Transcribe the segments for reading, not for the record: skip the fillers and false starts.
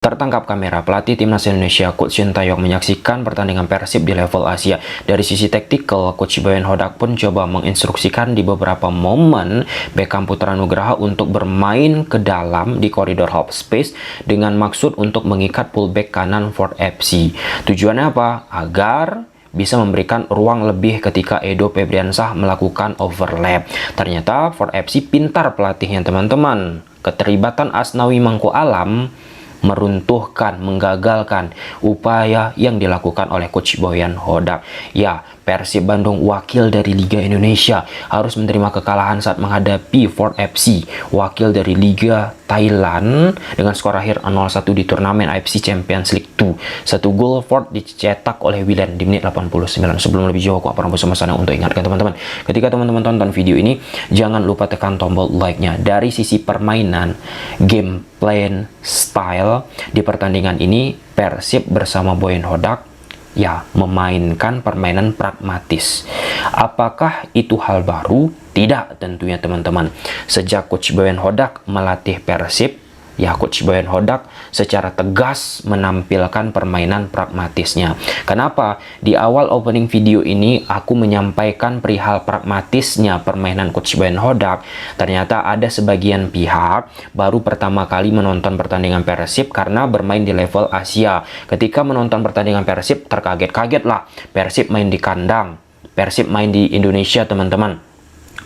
Tertangkap kamera, pelatih timnas Indonesia Coach Sintayong menyaksikan pertandingan Persib di level Asia. Dari sisi taktikal, Coach Boyan Hodak pun coba menginstruksikan di beberapa momen Beckham Putra Nugraha untuk bermain ke dalam di koridor half space dengan maksud untuk mengikat fullback kanan Ford FC. Tujuannya apa? Agar bisa memberikan ruang lebih ketika Edo Febriansah melakukan overlap. Ternyata Ford FC pintar pelatihnya teman-teman. Keterlibatan Asnawi Mangku Alam meruntuhkan, menggagalkan upaya yang dilakukan oleh Coach Boyan Hodak. Ya, Persib Bandung, wakil dari Liga Indonesia, harus menerima kekalahan saat menghadapi Ford FC, wakil dari Liga Thailand, dengan skor akhir 0-1 di turnamen AFC Champions League 2. Satu gol Ford dicetak oleh Willian di menit 89. Sebelum lebih jauh, aku pernah bersama sana untuk ingatkan teman-teman, ketika teman-teman tonton video ini, jangan lupa tekan tombol like-nya. Dari sisi permainan, game plan, style, di pertandingan ini Persib bersama Boyan Hodak ya memainkan permainan pragmatis. Apakah itu hal baru? Tidak tentunya teman-teman. Sejak Coach Boyan Hodak melatih Persib, ya Coach Boyan Hodak secara tegas menampilkan permainan pragmatisnya. Kenapa? Di awal opening video ini aku menyampaikan perihal pragmatisnya permainan Coach Boyan Hodak. Ternyata ada sebagian pihak baru pertama kali menonton pertandingan Persib karena bermain di level Asia. Ketika menonton pertandingan Persib terkaget-kaget lah. Persib main di kandang, Persib main di Indonesia teman-teman.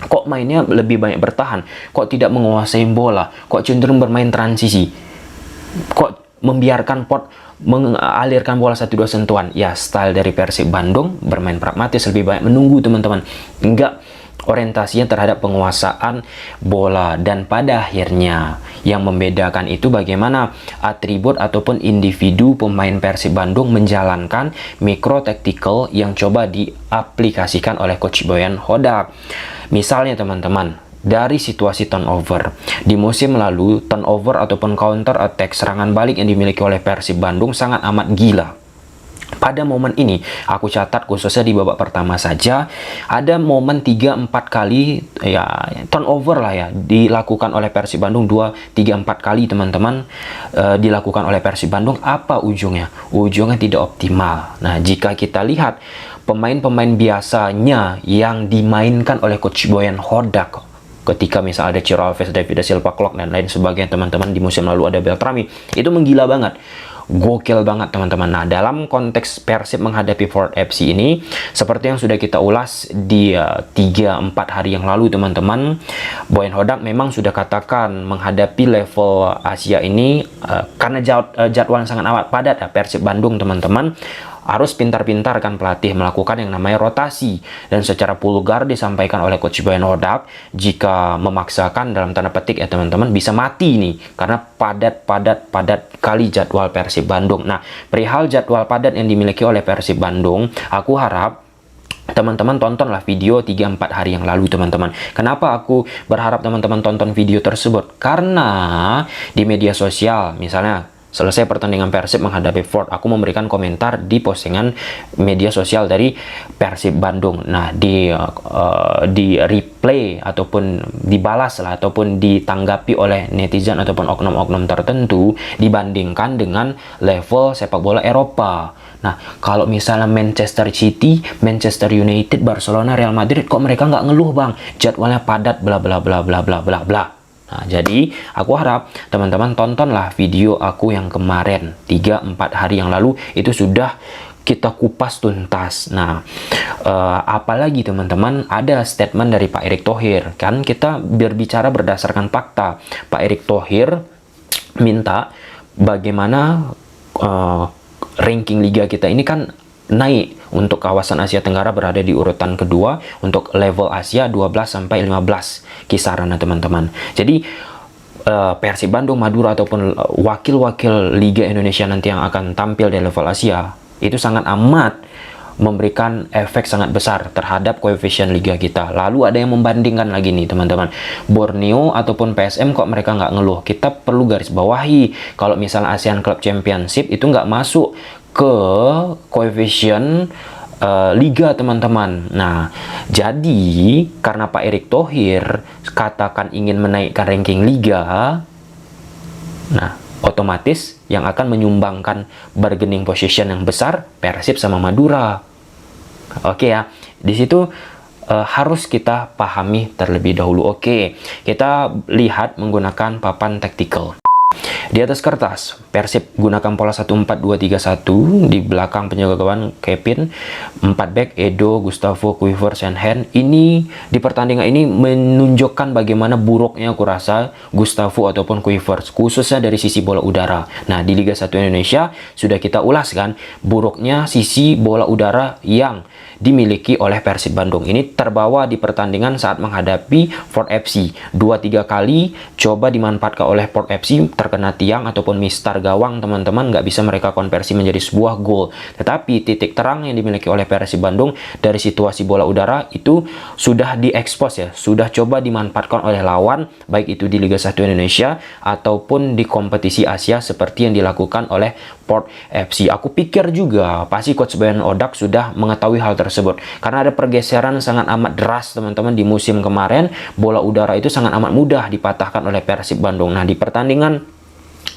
Kok mainnya lebih banyak bertahan? Kok tidak menguasai bola? Kok cenderung bermain transisi? Kok membiarkan Pot mengalirkan bola 1-2 sentuhan? Ya, style dari Persib Bandung bermain pragmatis, lebih banyak menunggu teman-teman. Enggak orientasinya terhadap penguasaan bola. Dan pada akhirnya yang membedakan itu bagaimana atribut ataupun individu pemain Persib Bandung menjalankan mikro tactical yang coba diaplikasikan oleh Coach Boyan Hodak. Misalnya teman-teman, dari situasi turnover di musim lalu, turnover ataupun counter attack serangan balik yang dimiliki oleh Persib Bandung sangat amat gila. Pada momen ini, aku catat khususnya di babak pertama saja, ada momen 3-4 kali ya turnover lah ya, dilakukan oleh Persib Bandung, 2-3-4 kali teman-teman dilakukan oleh Persib Bandung. Apa ujungnya? Ujungnya tidak optimal. Nah, jika kita lihat pemain-pemain biasanya yang dimainkan oleh Coach Boyan Hodak, ketika misalnya ada Ciro Alves, David Da Silva, Klok, dan lain sebagainya teman-teman, di musim lalu ada Beltrami, itu menggila banget. Gokil banget teman-teman. Nah, dalam konteks Persib menghadapi Ford FC ini, seperti yang sudah kita ulas di 3-4 hari yang lalu teman-teman, Boyan Hodak memang sudah katakan menghadapi level Asia ini karena jadwal yang sangat amat padat ya Persib Bandung teman-teman, harus pintar-pintar kan pelatih melakukan yang namanya rotasi. Dan secara vulgar disampaikan oleh Coach Boyan Hodak, jika memaksakan dalam tanda petik ya teman-teman, bisa mati nih karena padat kali jadwal Persib Bandung. Nah, perihal jadwal padat yang dimiliki oleh Persib Bandung, aku harap teman-teman tontonlah video 3-4 hari yang lalu teman-teman. Kenapa aku berharap teman-teman tonton video tersebut? Karena di media sosial misalnya selesai pertandingan Persib menghadapi Ford, aku memberikan komentar di postingan media sosial dari Persib Bandung. Nah, di replay ataupun dibalas lah ataupun ditanggapi oleh netizen ataupun oknum-oknum tertentu dibandingkan dengan level sepak bola Eropa. Nah, kalau misalnya Manchester City, Manchester United, Barcelona, Real Madrid, kok mereka nggak ngeluh bang? Jadwalnya padat, bla bla bla bla bla bla bla. Nah, jadi aku harap teman-teman tontonlah video aku yang kemarin 3-4 hari yang lalu, itu sudah kita kupas tuntas. Nah, apalagi teman-teman, ada statement dari Pak Erick Thohir. Kan kita berbicara berdasarkan fakta. Pak Erick Thohir minta bagaimana ranking liga kita ini kan naik. Untuk kawasan Asia Tenggara berada di urutan kedua, untuk level Asia 12-15 kisarannya teman-teman. Jadi Persib Bandung, Madura ataupun wakil-wakil Liga Indonesia nanti yang akan tampil di level Asia itu sangat amat memberikan efek sangat besar terhadap koefisien liga kita. Lalu ada yang membandingkan lagi nih teman-teman, Borneo ataupun PSM kok mereka nggak ngeluh. Kita perlu garis bawahi kalau misalnya ASEAN Club Championship itu nggak masuk ke koefisien liga teman-teman. Nah, jadi karena Pak Erick Thohir katakan ingin menaikkan ranking liga, nah otomatis yang akan menyumbangkan bargaining position yang besar Persib sama Madura. Oke ya, di situ harus kita pahami terlebih dahulu. Oke, kita lihat menggunakan papan taktikal. Di atas kertas, Persib gunakan pola 1-4-2-3-1, di belakang penjaga gawang Kevin, 4 back Edo, Gustavo, Kuivers, and Hen. Ini di pertandingan ini menunjukkan bagaimana buruknya aku rasa Gustavo ataupun Kuivers, khususnya dari sisi bola udara. Nah, di Liga 1 Indonesia sudah kita ulas kan, buruknya sisi bola udara yang dimiliki oleh Persib Bandung. Ini terbawa di pertandingan saat menghadapi Port FC. 2-3 kali coba dimanfaatkan oleh Port FC, terkena tiang ataupun mistar gawang, teman-teman, nggak bisa mereka konversi menjadi sebuah gol. Tetapi titik terang yang dimiliki oleh Persib Bandung dari situasi bola udara itu sudah diekspos ya, sudah coba dimanfaatkan oleh lawan, baik itu di Liga 1 Indonesia ataupun di kompetisi Asia seperti yang dilakukan oleh Port FC. Aku pikir juga pasti Coach Boyan Hodak sudah mengetahui hal tersebut, karena ada pergeseran sangat amat deras, teman-teman. Di musim kemarin bola udara itu sangat amat mudah dipatahkan oleh Persib Bandung. Nah, di pertandingan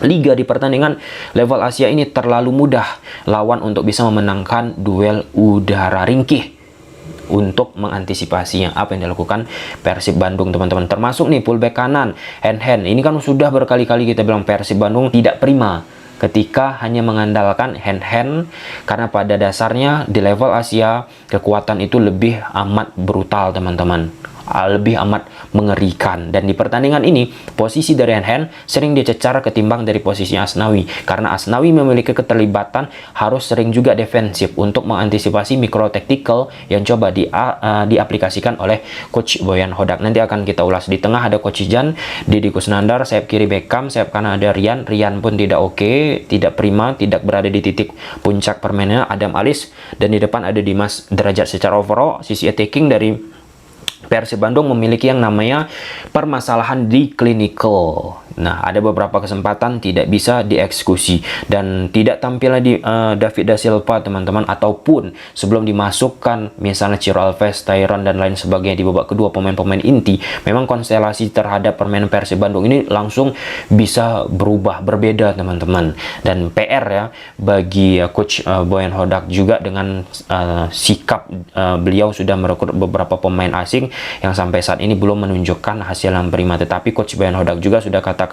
Liga, di pertandingan level Asia ini terlalu mudah lawan untuk bisa memenangkan duel udara ringkih. Untuk mengantisipasinya, apa yang dilakukan Persib Bandung, teman-teman, termasuk nih fullback kanan Hen. Ini kan sudah berkali-kali kita bilang Persib Bandung tidak prima ketika hanya mengandalkan Hen, karena pada dasarnya di level Asia kekuatan itu lebih amat brutal, teman-teman, lebih amat mengerikan. Dan di pertandingan ini posisi dari Hen sering dicecar ketimbang dari posisi Asnawi, karena Asnawi memiliki keterlibatan harus sering juga defensif untuk mengantisipasi mikro tactical yang coba diaplikasikan oleh Coach Boyan Hodak. Nanti akan kita ulas. Di tengah ada Coach Jan, Deddy Kusnandar, sayap kiri Beckham, sayap kanan ada Rian pun tidak oke, tidak prima, tidak berada di titik puncak permainannya Adam Alis, dan di depan ada Dimas Derajat. Secara overall sisi attacking dari Persib Bandung memiliki yang namanya permasalahan di clinical. Nah, ada beberapa kesempatan tidak bisa dieksekusi dan tidak tampil di David Da Silva, teman-teman, ataupun sebelum dimasukkan misalnya Ciro Alves, Tyron dan lain sebagainya di babak kedua pemain-pemain inti, memang konstelasi terhadap permainan Persib Bandung ini langsung bisa berubah, berbeda, teman-teman. Dan PR ya bagi Coach Boyan Hodak juga dengan sikap beliau sudah merekrut beberapa pemain asing yang sampai saat ini belum menunjukkan hasil yang prima. Tetapi Coach Boyan Hodak juga sudah katakan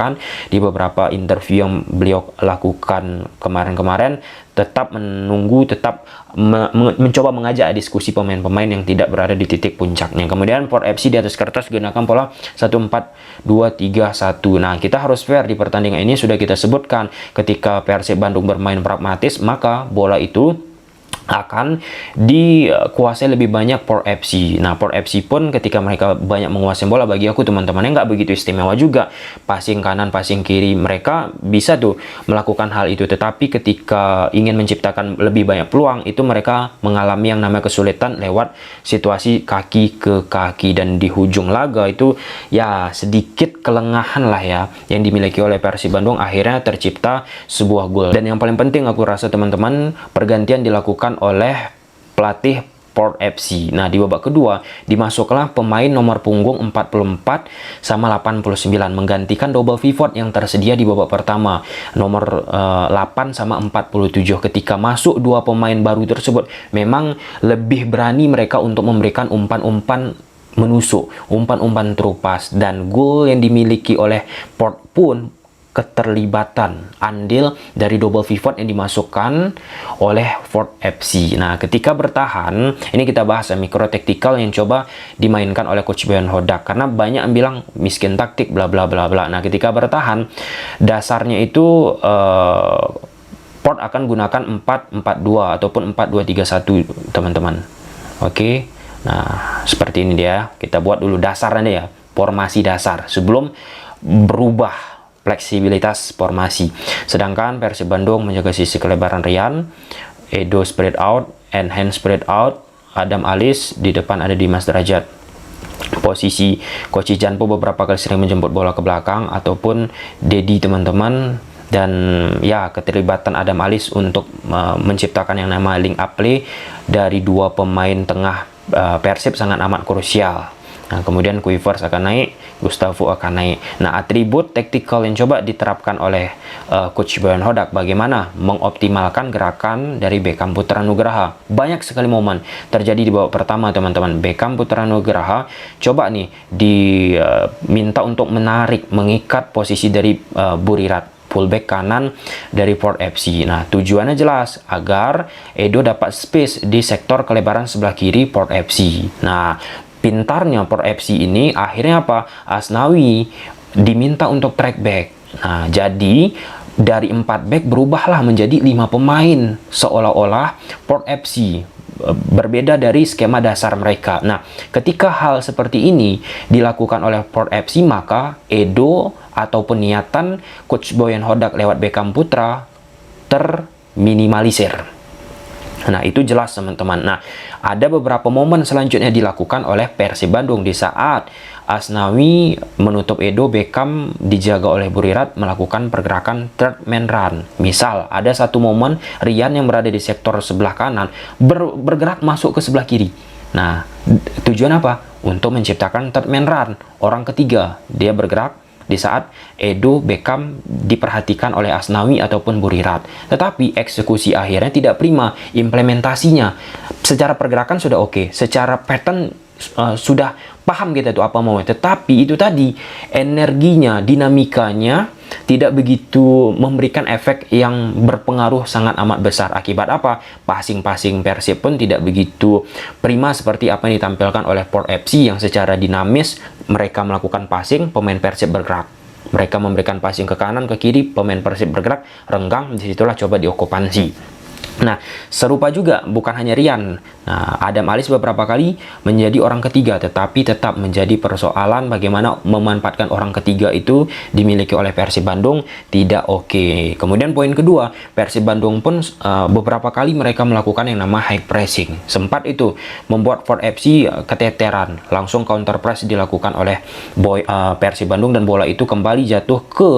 di beberapa interview yang beliau lakukan kemarin-kemarin, tetap menunggu, tetap mencoba mengajak diskusi pemain-pemain yang tidak berada di titik puncaknya. Kemudian Port FC di atas kertas gunakan pola 1-4-2-3-1. Nah, kita harus fair, di pertandingan ini sudah kita sebutkan ketika Persib Bandung bermain pragmatis, maka bola itu akan dikuasai lebih banyak Port FC. Nah, Port FC pun ketika mereka banyak menguasai bola, bagi aku, teman-temannya nggak begitu istimewa juga. Passing kanan, passing kiri, mereka bisa tuh melakukan hal itu. Tetapi ketika ingin menciptakan lebih banyak peluang, itu mereka mengalami yang namanya kesulitan lewat situasi kaki ke kaki. Dan di hujung laga itu ya sedikit kelengahan lah ya yang dimiliki oleh Persib Bandung, akhirnya tercipta sebuah gol. Dan yang paling penting aku rasa, teman-teman, pergantian dilakukan oleh pelatih Port FC. Nah, di babak kedua dimasuklah pemain nomor punggung 44 sama 89 menggantikan double pivot yang tersedia di babak pertama, nomor 8 sama 47. Ketika masuk dua pemain baru tersebut, memang lebih berani mereka untuk memberikan umpan-umpan menusuk, umpan-umpan terupas, dan gol yang dimiliki oleh Port pun keterlibatan andil dari double pivot yang dimasukkan oleh Port FC. Nah, ketika bertahan, ini kita bahas ya, mikro taktikal yang coba dimainkan oleh Coach Boyan Hodak, karena banyak yang bilang miskin taktik bla bla bla bla. Nah, ketika bertahan, dasarnya itu Port akan gunakan 4-4-2 ataupun 4-2-3-1, teman-teman. Oke. Nah, seperti ini dia. Kita buat dulu dasarnya ya, formasi dasar sebelum berubah fleksibilitas formasi. Sedangkan Persib Bandung menjaga sisi kelebaran Rian, Edo spread out, and Hen spread out, Adam Alis, di depan ada Dimas Derajat. Posisi Coach Janpo beberapa kali sering menjemput bola ke belakang ataupun Dedi, teman-teman. Dan ya, keterlibatan Adam Alis untuk menciptakan yang namanya link up play dari dua pemain tengah Persib sangat amat krusial. Nah, kemudian Kuipers akan naik, Gustavo akan naik. Nah, atribut tactical yang coba diterapkan oleh Coach Boyan Hodak bagaimana mengoptimalkan gerakan dari Beckham Putra Nugraha. Banyak sekali momen terjadi di babak pertama, teman-teman. Beckham Putra Nugraha coba nih diminta untuk menarik, mengikat posisi dari Burirat, fullback kanan dari Port FC. Nah, tujuannya jelas agar Edo dapat space di sektor kelebaran sebelah kiri Port FC. Nah, pintarnya Port FC ini akhirnya apa? Asnawi diminta untuk track back. Nah, jadi dari 4 back berubahlah menjadi 5 pemain, seolah-olah Port FC berbeda dari skema dasar mereka. Nah, ketika hal seperti ini dilakukan oleh Port FC, maka Edo ataupun niatan Coach Boyan Hodak lewat Beckham Putra terminimalisir. Nah, itu jelas, teman-teman. Nah, ada beberapa momen selanjutnya dilakukan oleh Persib Bandung di saat Asnawi menutup Edo, Beckham dijaga oleh Burirat melakukan pergerakan third man run. Misal, ada satu momen Rian yang berada di sektor sebelah kanan bergerak masuk ke sebelah kiri. Nah, tujuan apa? Untuk menciptakan third man run. Orang ketiga, dia bergerak di saat Edo, Beckham diperhatikan oleh Asnawi ataupun Burirat. Tetapi eksekusi akhirnya tidak prima. Implementasinya secara pergerakan sudah oke, secara pattern sudah paham kita itu apa mau. Tetapi itu tadi energinya, dinamikanya tidak begitu memberikan efek yang berpengaruh sangat amat besar. Akibat apa? Passing-passing Persib pun tidak begitu prima seperti apa yang ditampilkan oleh Port FC yang secara dinamis mereka melakukan passing, pemain Persib bergerak. Mereka memberikan passing ke kanan, ke kiri, pemain Persib bergerak, renggang, disitulah coba diokupansi. Nah, serupa juga bukan hanya Rian. Nah, Adam Alis beberapa kali menjadi orang ketiga, tetapi tetap menjadi persoalan bagaimana memanfaatkan orang ketiga itu dimiliki oleh Persib Bandung tidak oke. Kemudian poin kedua, Persib Bandung pun beberapa kali mereka melakukan yang nama high pressing. Sempat itu membuat Port FC keteteran. Langsung counter press dilakukan oleh Persib Bandung dan bola itu kembali jatuh ke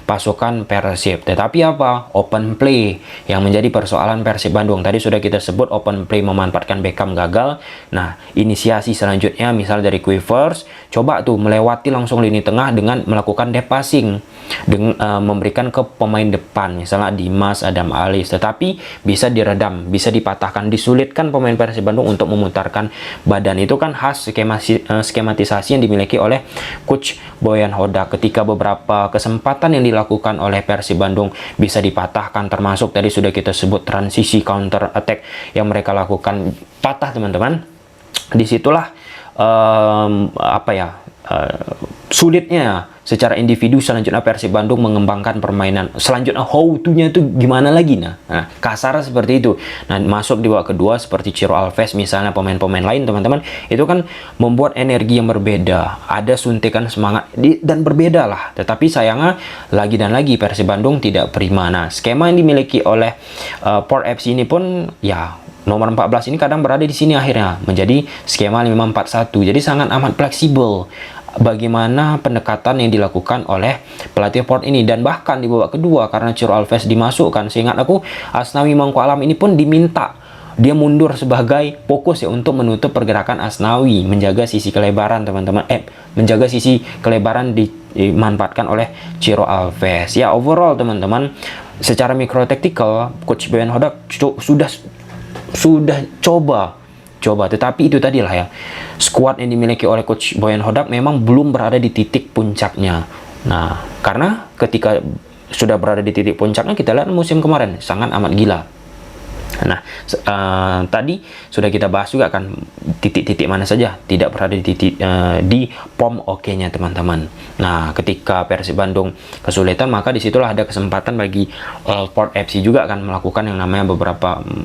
pasukan Persib. Tetapi apa? Open play yang menjadi persoalan Persib Bandung. Tadi sudah kita sebut open play memanfaatkan Beckham gagal. Nah, inisiasi selanjutnya misal dari Kuipers, coba tuh melewati langsung lini tengah dengan melakukan deep passing, dengan memberikan ke pemain depan, misalnya Dimas, Adam Alis. Tetapi bisa diredam, bisa dipatahkan, disulitkan pemain Persib Bandung untuk memutarkan badan. Itu kan khas skematisasi yang dimiliki oleh Coach Boyan Hodak. Ketika beberapa kesempatan yang dilakukan oleh Persib Bandung bisa dipatahkan, termasuk tadi sudah kita sebut transisi counter attack yang mereka lakukan patah, teman-teman. Disitulah sulitnya secara individu selanjutnya Persib Bandung mengembangkan permainan. Selanjutnya how to-nya itu gimana lagi? Nah, kasar seperti itu. Nah, masuk di babak kedua seperti Ciro Alves misalnya, pemain-pemain lain, teman-teman, itu kan membuat energi yang berbeda, ada suntikan semangat dan berbeda lah. Tetapi sayangnya lagi dan lagi Persib Bandung tidak prima. Nah, skema yang dimiliki oleh Port FC ini pun ya nomor 14 ini kadang berada di sini akhirnya menjadi skema 5-4-1. Jadi sangat amat fleksibel bagaimana pendekatan yang dilakukan oleh pelatih Port ini. Dan bahkan di babak kedua karena Ciro Alves dimasukkan, seingat aku Asnawi Mangku Alam ini pun diminta dia mundur sebagai fokus ya untuk menutup pergerakan Asnawi, menjaga sisi kelebaran, teman-teman. Menjaga sisi kelebaran dimanfaatkan oleh Ciro Alves. Ya, overall teman-teman, secara mikro taktikal Coach Boyan Hodak sudah coba, tetapi itu tadilah ya, skuad yang dimiliki oleh Coach Boyan Hodak memang belum berada di titik puncaknya. Nah, karena ketika sudah berada di titik puncaknya, kita lihat musim kemarin sangat amat gila. Nah, tadi sudah kita bahas juga kan titik-titik mana saja tidak berada di titik di POM oke-nya, teman-teman. Nah, ketika Persib Bandung kesulitan, maka disitulah ada kesempatan bagi Port FC juga akan melakukan yang namanya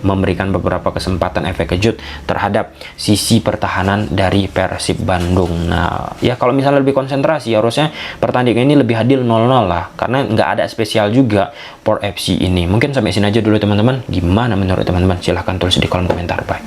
memberikan beberapa kesempatan efek kejut terhadap sisi pertahanan dari Persib Bandung. Nah, ya kalau misalnya lebih konsentrasi, harusnya pertandingan ini lebih adil 0-0 lah, karena nggak ada spesial juga Port FC ini. Mungkin sampai sini aja dulu, teman-teman. Gimana menurut teman-teman? Silahkan tulis di kolom komentar. Bye.